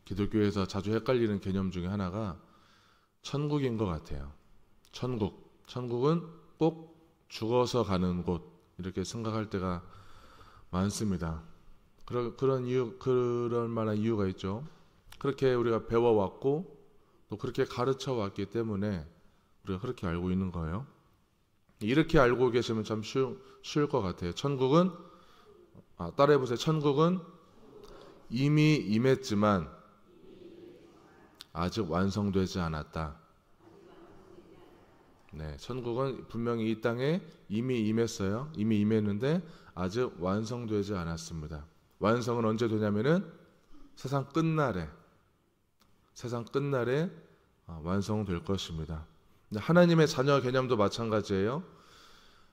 기독교에서 자주 헷갈리는 개념 중에 하나가 천국인 것 같아요. 천국은 꼭 죽어서 가는 곳 이렇게 생각할 때가 많습니다. 그런 만한 이유가 있죠. 그렇게 우리가 배워왔고 또 그렇게 가르쳐 왔기 때문에 우리가 그렇게 알고 있는 거예요. 이렇게 알고 계시면 참 쉬울 것 같아요. 따라해보세요. 천국은 이미 임했지만 아직 완성되지 않았다. 네, 천국은 분명히 이 땅에 이미 임했어요. 이미 임했는데 아직 완성되지 않았습니다. 완성은 언제 되냐면은 세상 끝날에 완성될 것입니다. 하나님의 자녀 개념도 마찬가지예요.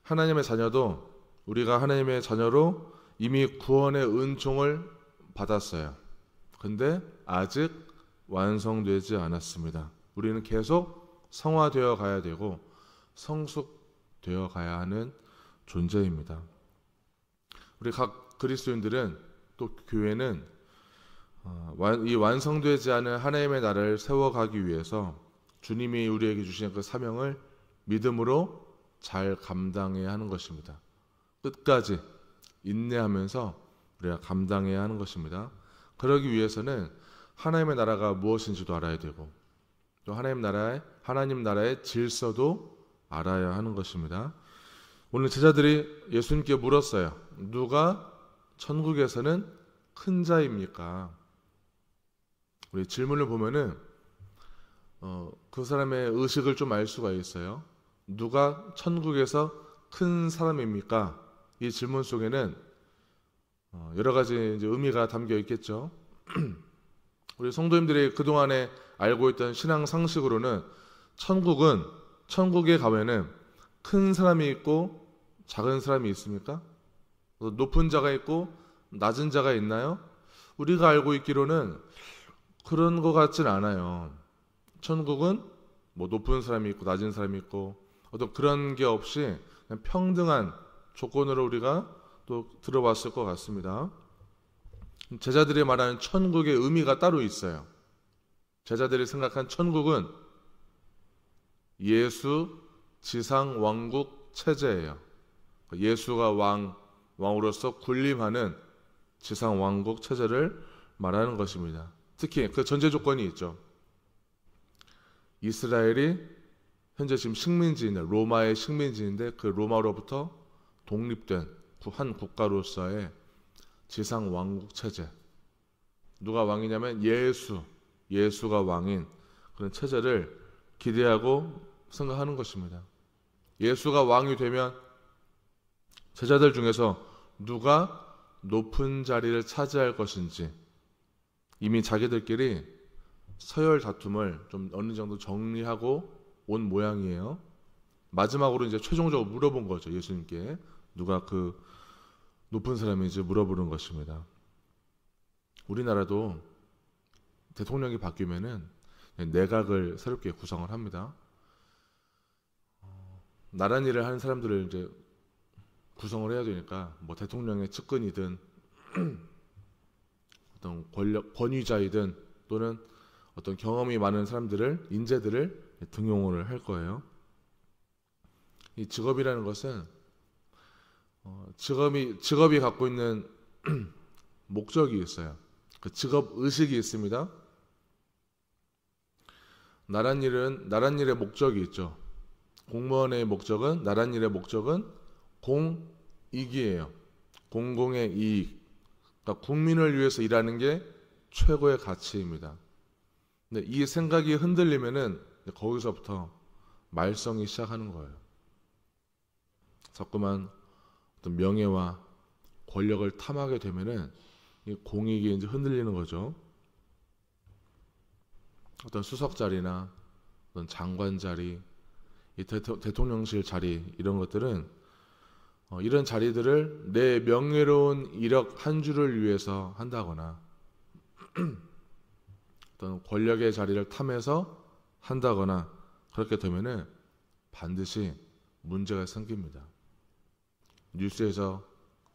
하나님의 자녀도 우리가 하나님의 자녀로 이미 구원의 은총을 받았어요. 근데 아직 완성되지 않았습니다. 우리는 계속 성화되어 가야 되고 성숙되어 가야 하는 존재입니다. 우리 각 그리스도인들은 또 교회는 이 완성되지 않은 하나님의 나라를 세워가기 위해서 주님이 우리에게 주신 그 사명을 믿음으로 잘 감당해야 하는 것입니다. 끝까지 인내하면서 우리가 감당해야 하는 것입니다. 그러기 위해서는 하나님의 나라가 무엇인지도 알아야 되고 또 하나님 나라의 질서도 알아야 하는 것입니다. 오늘 제자들이 예수님께 물었어요. 누가 천국에서는 큰 자입니까? 우리 질문을 보면은 그 사람의 의식을 좀 알 수가 있어요. 누가 천국에서 큰 사람입니까? 이 질문 속에는 여러 가지 이제 의미가 담겨 있겠죠. 우리 성도님들이 그동안에 알고 있던 신앙 상식으로는 천국에 가면은 큰 사람이 있고 작은 사람이 있습니까? 높은 자가 있고 낮은 자가 있나요? 우리가 알고 있기로는 그런 것 같진 않아요. 천국은 뭐 높은 사람이 있고 낮은 사람이 있고 어떤 그런 게 없이 그냥 평등한 조건으로 우리가 또 들어왔을 것 같습니다. 제자들이 말하는 천국의 의미가 따로 있어요. 제자들이 생각한 천국은 예수 지상 왕국 체제예요. 예수가 왕으로서 군림하는 지상 왕국 체제를 말하는 것입니다. 특히 그 전제 조건이 있죠. 이스라엘이 현재 지금 식민지인데 로마의 식민지인데 그 로마로부터 독립된 한 국가로서의 지상 왕국 체제. 누가 왕이냐면 예수가 왕인 그런 체제를 기대하고 생각하는 것입니다. 예수가 왕이 되면 제자들 중에서 누가 높은 자리를 차지할 것인지 이미 자기들끼리 서열 다툼을 좀 어느 정도 정리하고 온 모양이에요. 마지막으로 이제 최종적으로 물어본 거죠. 예수님께 누가 그 높은 사람인지 물어보는 것입니다. 우리나라도 대통령이 바뀌면은 내각을 새롭게 구성을 합니다. 나란 일을 하는 사람들을 이제 구성을 해야 되니까 뭐 대통령의 측근이든 어떤 권위자이든 또는 어떤 경험이 많은 인재들을 등용을 할 거예요. 이 직업이라는 것은 직업이 갖고 있는 목적이 있어요. 그 직업 의식이 있습니다. 나란 일의 목적이 있죠. 공무원의 목적은 나란 일의 목적은 공익이에요. 공공의 이익. 그러니까 국민을 위해서 일하는 게 최고의 가치입니다. 근데 이 생각이 흔들리면은 거기서부터 말썽이 시작하는 거예요. 자꾸만 어떤 명예와 권력을 탐하게 되면은 이 공익이 이제 흔들리는 거죠. 어떤 수석 자리나 어떤 장관 자리, 이 대통령실 자리 이런 것들은 이런 자리들을 내 명예로운 이력 한 줄을 위해서 한다거나 어떤 권력의 자리를 탐해서 한다거나 그렇게 되면은 반드시 문제가 생깁니다. 뉴스에서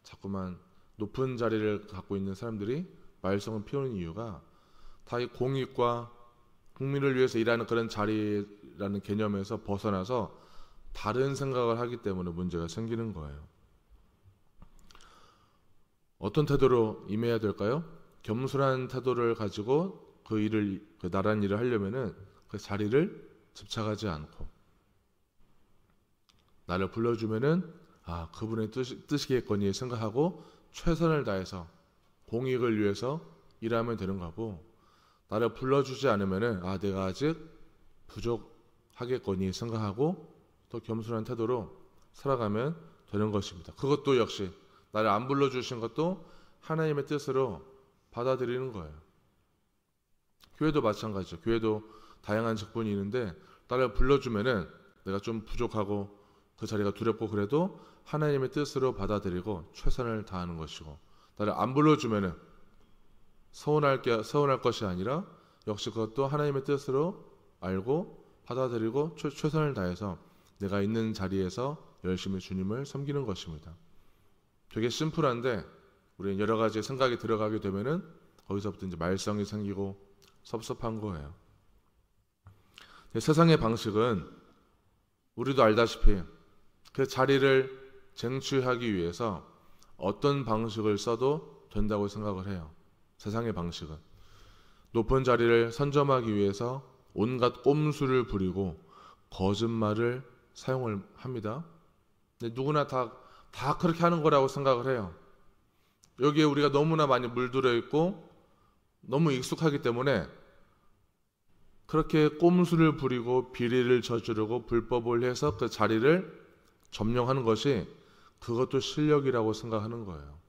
자꾸만 높은 자리를 갖고 있는 사람들이 말썽을 피우는 이유가 다 이 공익과 국민을 위해서 일하는 그런 자리라는 개념에서 벗어나서 다른 생각을 하기 때문에 문제가 생기는 거예요. 어떤 태도로 임해야 될까요? 겸손한 태도를 가지고 그 나란 일을 하려면은 그 자리를 집착하지 않고, 나를 불러주면은 그분의 뜻이겠거니 생각하고 최선을 다해서 공익을 위해서 일하면 되는 거고, 나를 불러주지 않으면은 내가 아직 부족하겠거니 생각하고 또 겸손한 태도로 살아가면 되는 것입니다. 그것도 역시 나를 안 불러주신 것도 하나님의 뜻으로 받아들이는 거예요. 교회도 마찬가지죠. 교회도 다양한 직분이 있는데 나를 불러주면은 내가 좀 부족하고 그 자리가 두렵고 그래도 하나님의 뜻으로 받아들이고 최선을 다하는 것이고, 나를 안 불러주면은 서운할 것이 아니라 역시 그것도 하나님의 뜻으로 알고 받아들이고 최선을 다해서 내가 있는 자리에서 열심히 주님을 섬기는 것입니다. 되게 심플한데 우리는 여러 가지 생각이 들어가게 되면은 거기서부터 이제 말썽이 생기고 섭섭한 거예요. 세상의 방식은 우리도 알다시피 그 자리를 쟁취하기 위해서 어떤 방식을 써도 된다고 생각을 해요. 세상의 방식은 높은 자리를 선점하기 위해서 온갖 꼼수를 부리고 거짓말을 사용을 합니다. 근데 누구나 다 그렇게 하는 거라고 생각을 해요. 여기에 우리가 너무나 많이 물들어 있고 너무 익숙하기 때문에 그렇게 꼼수를 부리고 비리를 저지르고 불법을 해서 그 자리를 점령하는 것이 그것도 실력이라고 생각하는 거예요.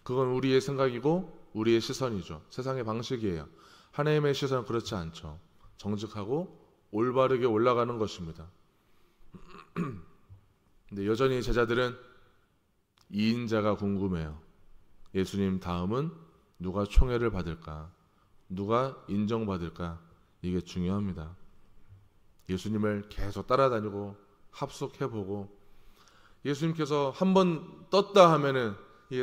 그건 우리의 생각이고 우리의 시선이죠. 세상의 방식이에요. 하나님의 시선은 그렇지 않죠. 정직하고 올바르게 올라가는 것입니다. 근데 여전히 제자들은 2인자가 궁금해요. 예수님 다음은 누가 총애를 받을까? 누가 인정받을까? 이게 중요합니다. 예수님을 계속 따라다니고 합숙해보고, 예수님께서 한번 떴다 하면은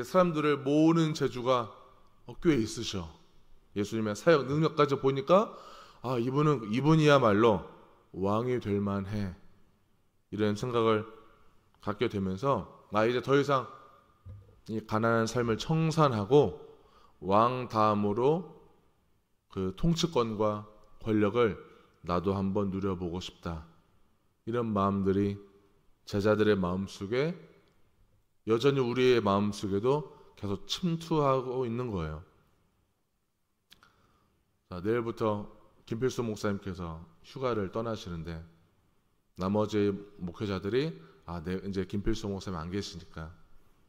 사람들을 모으는 재주가 꽤 있으셔. 예수님의 사역 능력까지 보니까 이분이야말로 왕이 될 만해, 이런 생각을 갖게 되면서 이제 더 이상 이 가난한 삶을 청산하고 왕 다음으로 그 통치권과 권력을 나도 한번 누려보고 싶다, 이런 마음들이 제자들의 마음속에, 여전히 우리의 마음속에도 계속 침투하고 있는 거예요. 내일부터 김필수 목사님께서 휴가를 떠나시는데 나머지 목회자들이 이제 김필수 목사님 안 계시니까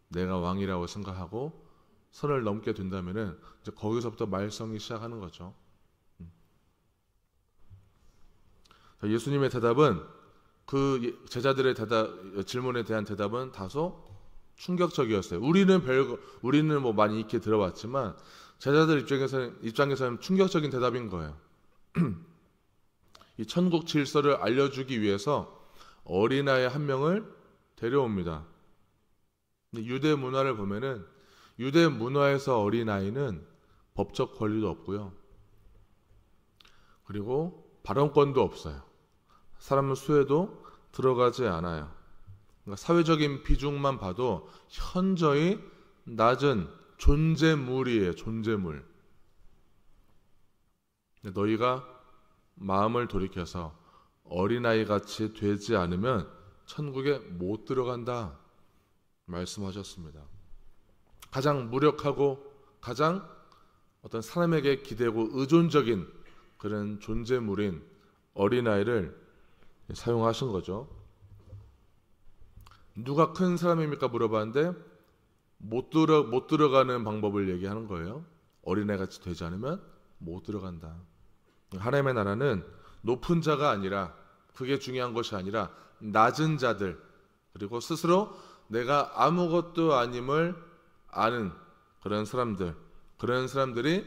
내가 왕이라고 생각하고 선을 넘게 된다면은 이제 거기서부터 말썽이 시작하는 거죠. 예수님의 대답은, 그 제자들의 질문에 대한 대답은 다소 충격적이었어요. 우리는 뭐 많이 익히 들어봤지만 제자들 입장에서는 충격적인 대답인 거예요. 이 천국 질서를 알려주기 위해서 어린아이 한 명을 데려옵니다. 근데 유대 문화를 보면은 유대 문화에서 어린아이는 법적 권리도 없고요. 그리고 발언권도 없어요. 사람 수에도 들어가지 않아요. 그러니까 사회적인 비중만 봐도 현저히 낮은 존재물이에요. 존재물. 너희가 마음을 돌이켜서 어린아이같이 되지 않으면 천국에 못 들어간다 말씀하셨습니다. 가장 무력하고 가장 어떤 사람에게 기대고 의존적인 그런 존재물인 어린아이를 사용하신 거죠. 누가 큰 사람입니까? 물어봤는데 못 들어가는 방법을 얘기하는 거예요. 어린아이같이 되지 않으면 못 들어간다. 하나님의 나라는 높은 자가 아니라, 그게 중요한 것이 아니라 낮은 자들, 그리고 스스로 내가 아무것도 아님을 아는 그런 사람들이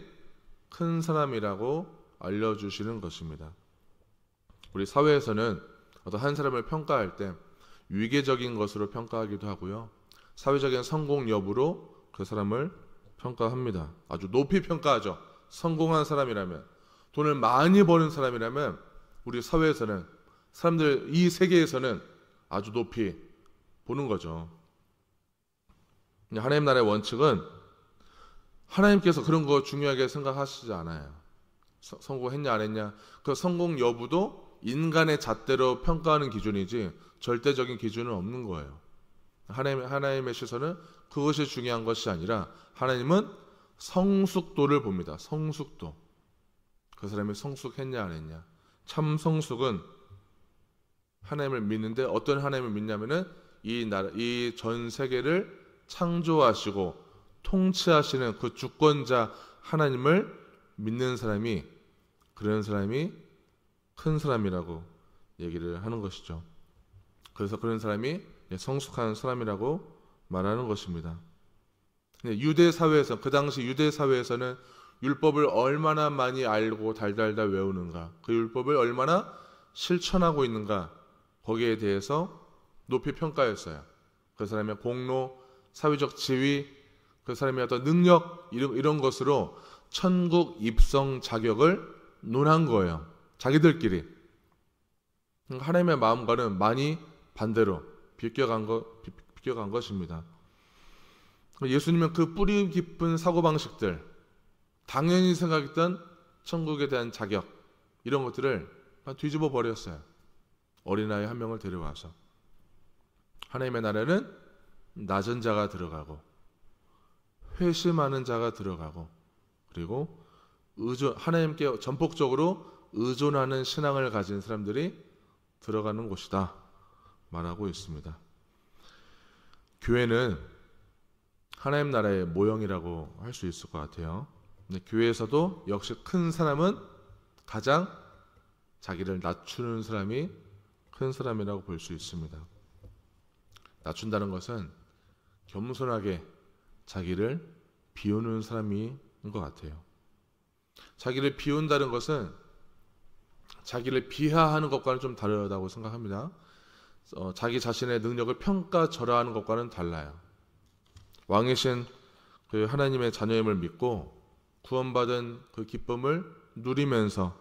큰 사람이라고 알려주시는 것입니다. 우리 사회에서는 어떤 한 사람을 평가할 때 위계적인 것으로 평가하기도 하고요, 사회적인 성공 여부로 그 사람을 평가합니다. 아주 높이 평가하죠. 성공한 사람이라면, 돈을 많이 버는 사람이라면 우리 사회에서는, 사람들 이 세계에서는 아주 높이 보는 거죠. 하나님 나라의 원칙은 하나님께서 그런 거 중요하게 생각하시지 않아요. 성공했냐 안 했냐, 그 성공 여부도 인간의 잣대로 평가하는 기준이지 절대적인 기준은 없는 거예요. 하나님의 시선은 그것이 중요한 것이 아니라 하나님은 성숙도를 봅니다. 성숙도. 그 사람이 성숙했냐 안 했냐. 참 성숙은 하나님을 믿는데, 어떤 하나님을 믿냐면은 이 전 세계를 창조하시고 통치하시는 그 주권자 하나님을 믿는 사람이, 그런 사람이 큰 사람이라고 얘기를 하는 것이죠. 그래서 그런 사람이 성숙한 사람이라고 말하는 것입니다. 유대 사회에서, 그 당시 유대 사회에서는 율법을 얼마나 많이 알고 달달달 외우는가, 그 율법을 얼마나 실천하고 있는가, 거기에 대해서 높이 평가했어요. 그 사람의 공로, 사회적 지위, 그 사람의 어떤 능력, 이런 것으로 천국 입성 자격을 논한 거예요. 자기들끼리. 하나님의 마음과는 많이 반대로 비껴간 것입니다. 예수님은 그 뿌리 깊은 사고방식들, 당연히 생각했던 천국에 대한 자격, 이런 것들을 뒤집어 버렸어요. 어린아이 한 명을 데려와서. 하나님의 나라는 낮은 자가 들어가고 회심하는 자가 들어가고, 그리고 하나님께 전폭적으로 의존하는 신앙을 가진 사람들이 들어가는 곳이다 말하고 있습니다. 교회는 하나님 나라의 모형이라고 할 수 있을 것 같아요. 근데 교회에서도 역시 큰 사람은 가장 자기를 낮추는 사람이 큰 사람이라고 볼 수 있습니다. 낮춘다는 것은 겸손하게 자기를 비우는 사람인 것 같아요. 자기를 비운다는 것은 자기를 비하하는 것과는 좀 다르다고 생각합니다. 자기 자신의 능력을 평가절하하는 것과는 달라요. 왕이신 그 하나님의 자녀임을 믿고 구원받은 그 기쁨을 누리면서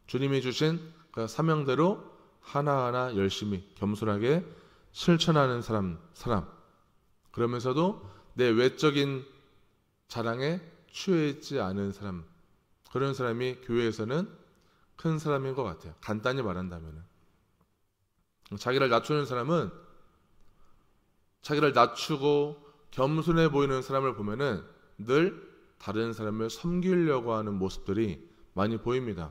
주님이 주신 그 사명대로 하나하나 열심히 겸손하게 실천하는 사람. 그러면서도 내 외적인 자랑에 취해있지 않은 사람, 그런 사람이 교회에서는 큰 사람인 것 같아요. 간단히 말한다면. 자기를 낮추는 사람은, 자기를 낮추고 겸손해 보이는 사람을 보면은 늘 다른 사람을 섬기려고 하는 모습들이 많이 보입니다.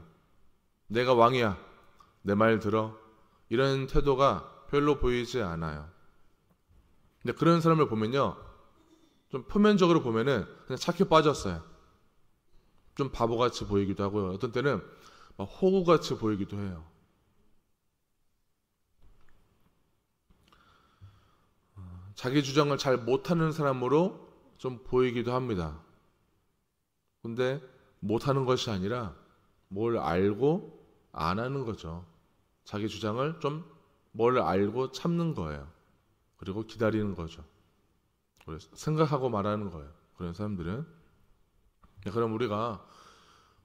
내가 왕이야, 내 말 들어, 이런 태도가 별로 보이지 않아요. 근데 그런 사람을 보면요, 좀 표면적으로 보면은 그냥 착해 빠졌어요. 좀 바보같이 보이기도 하고요. 어떤 때는 막 호구같이 보이기도 해요. 자기 주장을 잘 못하는 사람으로 좀 보이기도 합니다. 근데 못하는 것이 아니라 뭘 알고 안 하는 거죠. 자기 주장을 좀 뭘 알고 참는 거예요. 그리고 기다리는 거죠. 생각하고 말하는 거예요. 그런 사람들은. 그럼 우리가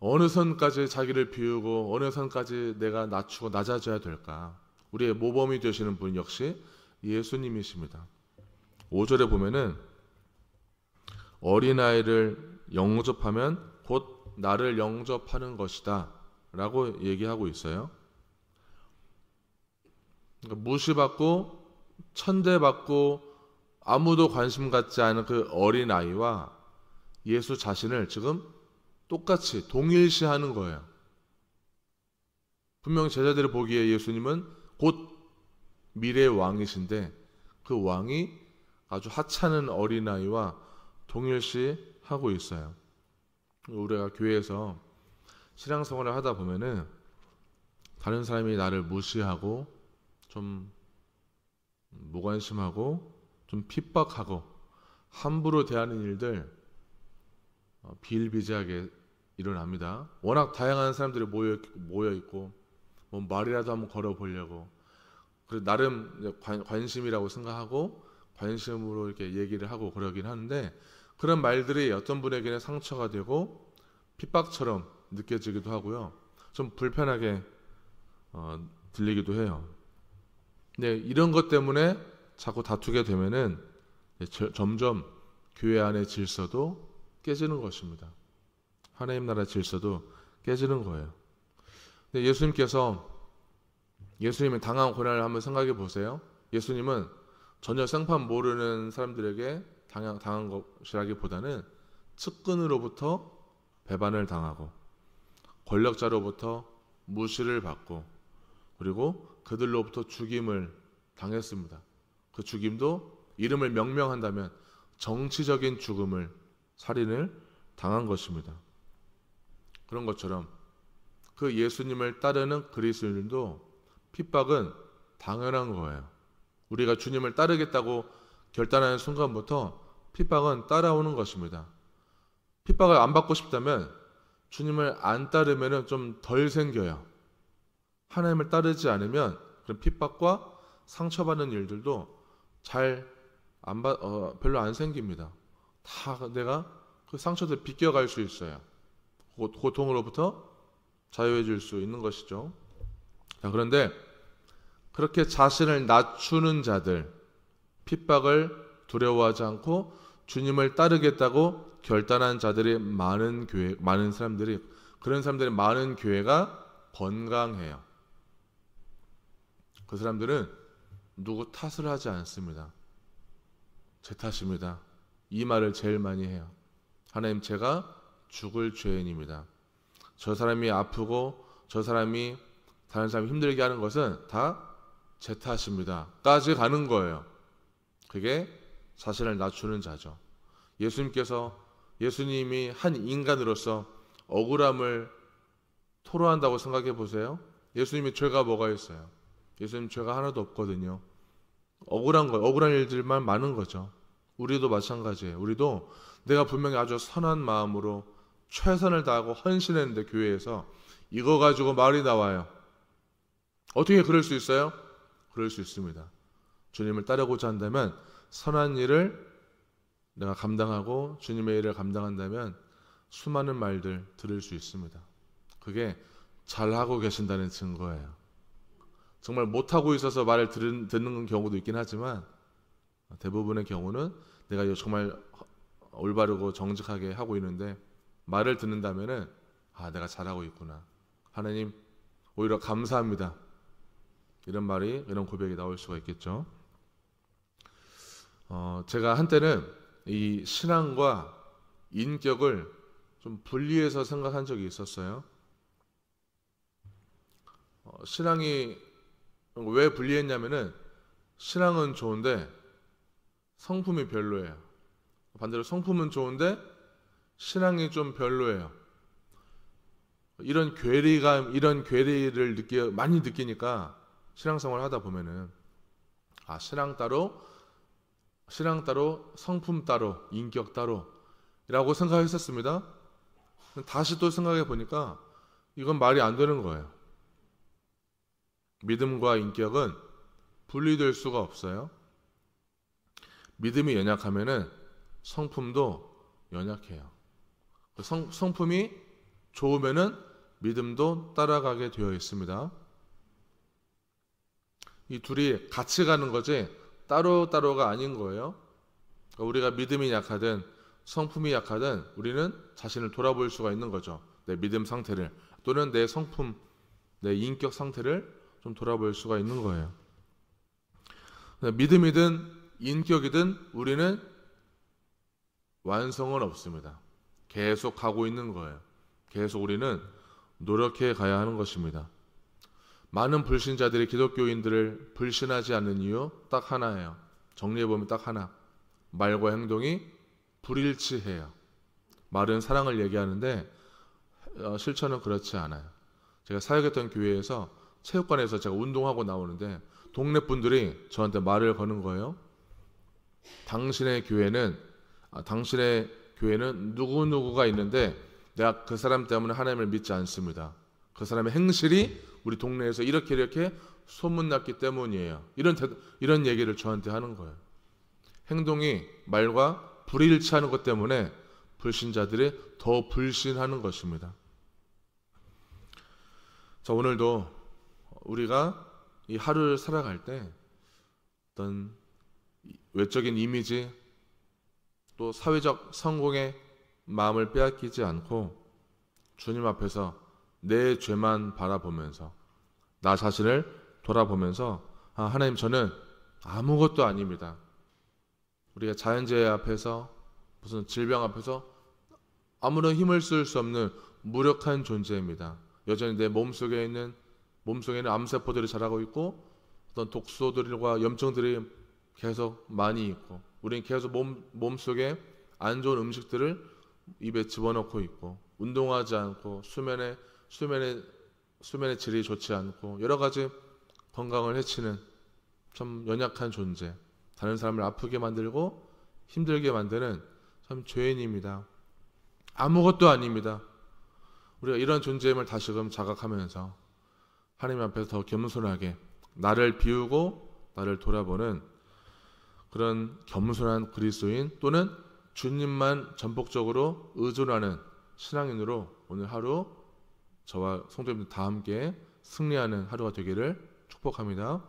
어느 선까지 자기를 비우고 어느 선까지 내가 낮추고 낮아져야 될까? 우리의 모범이 되시는 분 역시 예수님이십니다. 5절에 보면은 어린아이를 영접하면 곧 나를 영접하는 것이다 라고 얘기하고 있어요. 그러니까 무시받고 천대받고 아무도 관심 갖지 않은 그 어린아이와 예수 자신을 지금 똑같이 동일시하는 거예요. 분명 제자들이 보기에 예수님은 곧 미래의 왕이신데 그 왕이 아주 하찮은 어린아이와 동일시하고 있어요. 우리가 교회에서 신앙생활을 하다 보면은 다른 사람이 나를 무시하고 좀 무관심하고 좀 핍박하고 함부로 대하는 일들 비일비재하게 일어납니다. 워낙 다양한 사람들이 모여 있고 뭐 말이라도 한번 걸어보려고, 그래서 나름 관심이라고 생각하고 관심으로 이렇게 얘기를 하고 그러긴 하는데, 그런 말들이 어떤 분에게는 상처가 되고 핍박처럼 느껴지기도 하고요. 좀 불편하게 들리기도 해요. 근데 이런 것 때문에 자꾸 다투게 되면은 점점 교회 안의 질서도 깨지는 것입니다. 하나님 나라 질서도 깨지는 거예요. 근데 예수님이 당한 고난을 한번 생각해 보세요. 예수님은 전혀 생판 모르는 사람들에게 당한 것이라기보다는 측근으로부터 배반을 당하고 권력자로부터 무시를 받고 그리고 그들로부터 죽임을 당했습니다. 그 죽임도 이름을 명명한다면 정치적인 죽음을, 살인을 당한 것입니다. 그런 것처럼 그 예수님을 따르는 그리스도인도 핍박은 당연한 거예요. 우리가 주님을 따르겠다고 결단하는 순간부터 핍박은 따라오는 것입니다. 핍박을 안 받고 싶다면 주님을 안 따르면 좀 덜 생겨요. 하나님을 따르지 않으면 그런 핍박과 상처받는 일들도 별로 안 생깁니다. 다 내가 그 상처들 비껴갈 수 있어요. 고통으로부터 자유해질 수 있는 것이죠. 자, 그런데 그렇게 자신을 낮추는 자들, 핍박을 두려워하지 않고 주님을 따르겠다고 결단한 자들이 많은 사람들이, 그런 사람들이 많은 교회가 번강해요. 그 사람들은 누구 탓을 하지 않습니다. 제 탓입니다. 이 말을 제일 많이 해요. 하나님, 제가 죽을 죄인입니다. 저 사람이 아프고 저 사람이 다른 사람이 힘들게 하는 것은 다 제 탓입니다. 까지 가는 거예요. 그게 자신을 낮추는 자죠. 예수님이 한 인간으로서 억울함을 토로한다고 생각해 보세요. 예수님이 죄가 뭐가 있어요? 예수님 죄가 하나도 없거든요. 억울한 일들만 많은 거죠. 우리도 마찬가지예요. 우리도 내가 분명히 아주 선한 마음으로 최선을 다하고 헌신했는데 교회에서 이거 가지고 말이 나와요. 어떻게 그럴 수 있어요? 그럴 수 있습니다. 주님을 따르고자 한다면 선한 일을 내가 감당하고 주님의 일을 감당한다면 수많은 말들 들을 수 있습니다. 그게 잘하고 계신다는 증거예요. 정말 못하고 있어서 말을 듣는 경우도 있긴 하지만 대부분의 경우는 내가 정말 올바르고 정직하게 하고 있는데 말을 듣는다면은 내가 잘하고 있구나. 하나님 오히려 감사합니다. 이런 고백이 나올 수가 있겠죠. 제가 한때는 이 신앙과 인격을 좀 분리해서 생각한 적이 있었어요. 신앙이 왜 분리했냐면은 신앙은 좋은데 성품이 별로예요. 반대로 성품은 좋은데 신앙이 좀 별로예요. 이런 괴리를 많이 느끼니까 신앙생활 하다 보면은 신앙 따로 성품 따로 인격 따로라고 생각했었습니다. 다시 또 생각해 보니까 이건 말이 안 되는 거예요. 믿음과 인격은 분리될 수가 없어요. 믿음이 연약하면은 성품도 연약해요. 성품이 좋으면은 믿음도 따라가게 되어 있습니다. 이 둘이 같이 가는 거지 따로따로가 아닌 거예요. 우리가 믿음이 약하든 성품이 약하든 우리는 자신을 돌아볼 수가 있는 거죠. 내 믿음 상태를 또는 내 성품, 내 인격 상태를 좀 돌아볼 수가 있는 거예요. 믿음이든 인격이든 우리는 완성은 없습니다. 계속 가고 있는 거예요. 계속 우리는 노력해 가야 하는 것입니다. 많은 불신자들이 기독교인들을 불신하지 않는 이유 딱 하나예요. 정리해보면 딱 하나. 말과 행동이 불일치해요. 말은 사랑을 얘기하는데 실천은 그렇지 않아요. 제가 사역했던 교회에서 체육관에서 제가 운동하고 나오는데 동네 분들이 저한테 말을 거는 거예요. 당신의 교회는 누구누구가 있는데 내가 그 사람 때문에 하나님을 믿지 않습니다. 그 사람의 행실이 우리 동네에서 이렇게 소문났기 때문이에요. 이런 얘기를 저한테 하는 거예요. 행동이 말과 불일치하는 것 때문에 불신자들이 더 불신하는 것입니다. 자, 오늘도 우리가 이 하루를 살아갈 때 어떤 외적인 이미지 또 사회적 성공의 마음을 빼앗기지 않고 주님 앞에서 내 죄만 바라보면서 나 자신을 돌아보면서 하나님, 저는 아무것도 아닙니다. 우리가 자연재해 앞에서 무슨 질병 앞에서 아무런 힘을 쓸 수 없는 무력한 존재입니다. 여전히 내 몸속에는 암세포들이 자라고 있고 어떤 독소들과 염증들이 계속 많이 있고 우리는 계속 몸속에 안 좋은 음식들을 입에 집어넣고 있고 운동하지 않고 수면의 질이 좋지 않고 여러 가지 건강을 해치는 참 연약한 존재, 다른 사람을 아프게 만들고 힘들게 만드는 참 죄인입니다. 아무것도 아닙니다. 우리가 이런 존재임을 다시금 자각하면서 하나님 앞에서 더 겸손하게 나를 비우고 나를 돌아보는 그런 겸손한 그리스도인 또는 주님만 전폭적으로 의존하는 신앙인으로 오늘 하루 저와 성도님들 다 함께 승리하는 하루가 되기를 축복합니다.